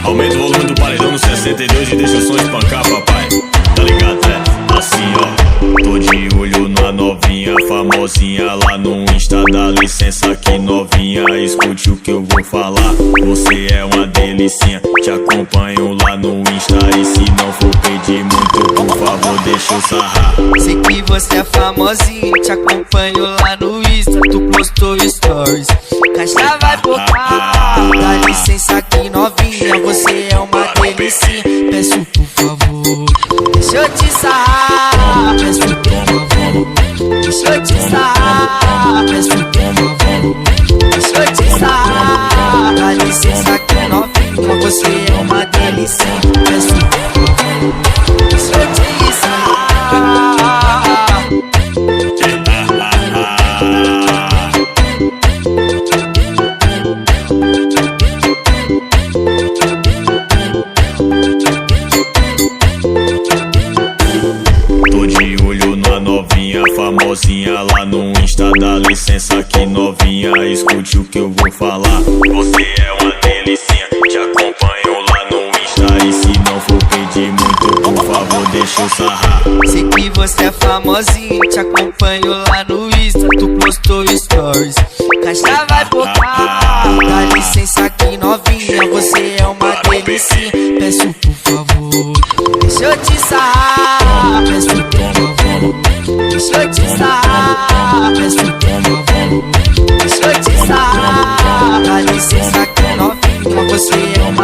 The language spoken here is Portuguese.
Aumenta o volume do paredão no 62 e deixa o som espancar, papai. Tá ligado, é? Assim, ó. Tô de olho na novinha, famosinha lá no Insta. Dá licença que novinha, escute o que eu vou falar. Você é uma delicinha, te acompanho lá no Insta. E se não for pedir muito, por favor, deixa eu sarrar. Sei que você é famosinha, te acompanho lá no Insta. Tu postou stories, caixa vai botar. Dá licença aqui novinha, você é uma delicinha. Peço por favor, deixa eu te sarrar. Peço por favor, deixa eu te sarrar. Peço por favor, deixa eu te sarrar. Dá licença aqui novinha, você é uma delicinha. Peço por favor, deixa eu te sarrar. Tô de olho na novinha, famosinha lá no Insta. Dá licença que novinha, escute o que eu vou falar. Você é uma delicinha, te acompanho lá no Insta. E se não for pedir muito, por favor, deixa eu sarrar. Sei que você é famosinha, te acompanho lá no Insta. Tu postou stories, caixa vai botar. Dá licença aqui novinha, você é uma delicinha. Peço por favor, deixa eu te sarrar. Peço por favor, deixa eu te sarrar. Peço por favor, deixa eu te sarrar. Dá licença aqui novinha, você é uma